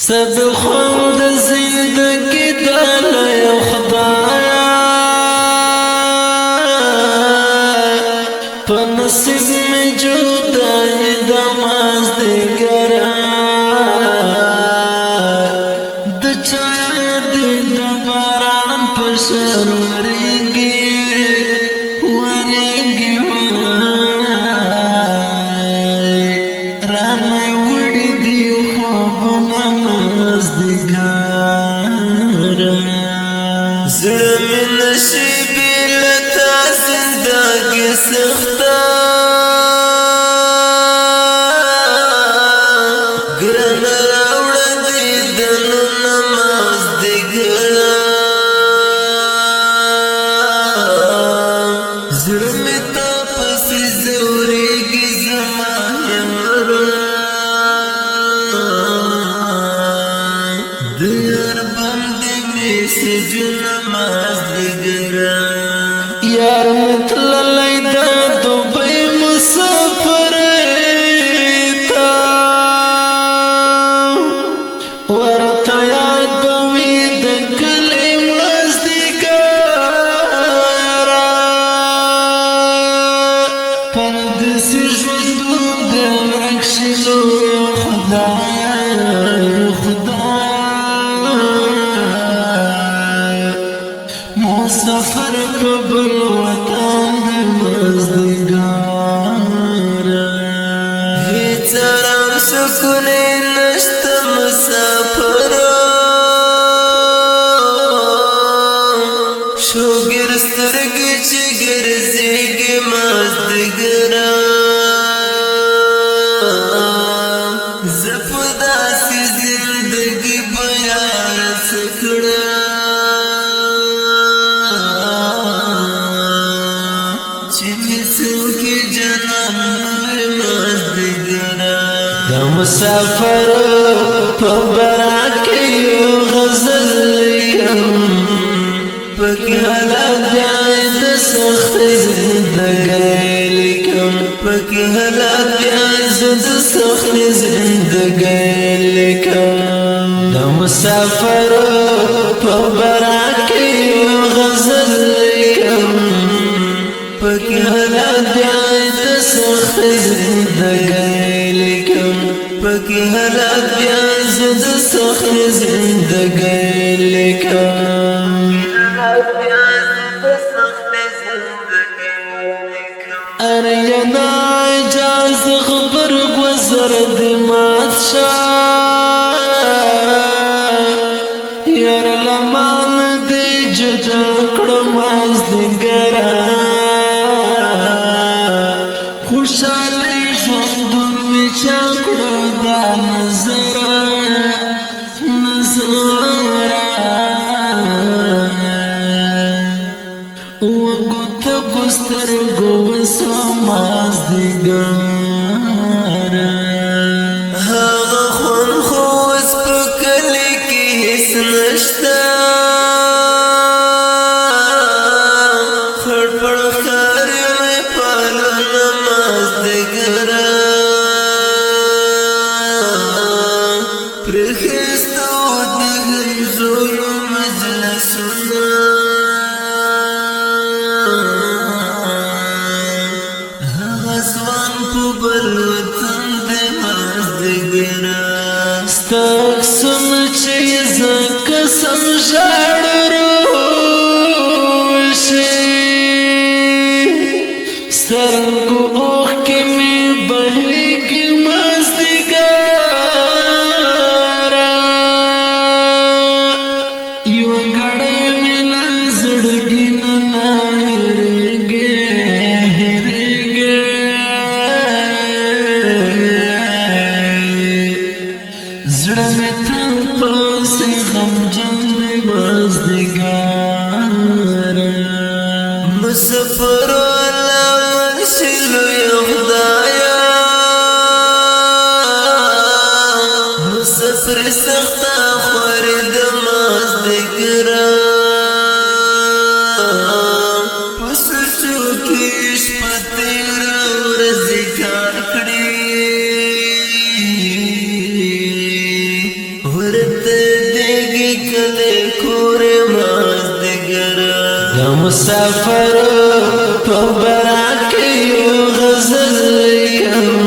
سب خوند زندگی دل یا خدایا پا نصیب میں جدائی دماز دیگرا دچایا دی دباران پسر ورنگی رانائی وڑی دی خواب نماز دیگارا زرمی نشیبی لتا زندگی سختا گرن راوڑ دی دنو نماز دیگارا زرمی تا پسی زوری گی زمانی دیار بندی میں سے جو نماز دیگرا یار مطل لیدہ دوبئی مسافر تا ورطا یاد بوی دکلی ماز دیگرا پردسی جوندون دل رکشنو یا خدایا یا خدایا مسافر قبل وطن بمزدگارا هیچ آرام سکونی نشت مسافرا شوگر سترگی چی گرزیگی مزدگرا زفداسی زندگی بیار سکڑا مسافر پبراکی غزل لکم پکی حالات بیائی دسخت زندگی لکم پکی حالات بیائی دسخت زندگی لکم مسافر پبراکی غزل لکم پکی حالات بیائی دسخت زندگی لکم پکی حالات بیاز دسخت زندگی لکم ارینا اجاز خبر گوزر دمات شا یار لمان دی جدا کرماز دگرا خوشالی شوندون می چاکڑو دا نظرا وگوت گستر گو سماز دیگارا هاغا خون خوز پکلی کی حس نشتا خڑ پڑ خاری میں پالو نماز دیگرا پرخستو دغن زولو مجلسنا غزوان پو بلوطن دماز دیگرا ستاکسن چیز قسم جاڑ روشی سترگو اوخ کی میں بہی کی ماز دیگارا یو گڑے ملا زڑگی ننا ہرگے زڑا میں تھا پاسی غم جن باز دیگارا مسافر والا منشلو یا خدایا مسافر سختا خورد ماز دیگرا پسر چوکیش پتیرا ورزی کار کڑی ورته دیږي کله کور مازدیګر د مسافر په برات کې یو غزل لیکم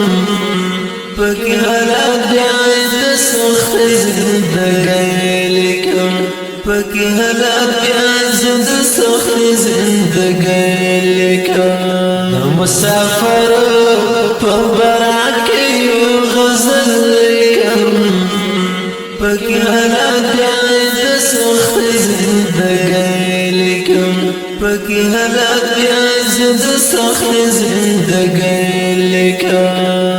پکې حالات بیا د سخت زندګۍ لیکم پکې حالات بیا د سخت زندګۍ لیکم د مسافر په برات کې یو غزل لیکم پکې حالات بیا د سخت زندګۍ لیکم پکې حالات بیا د سخت زندګۍ لیکم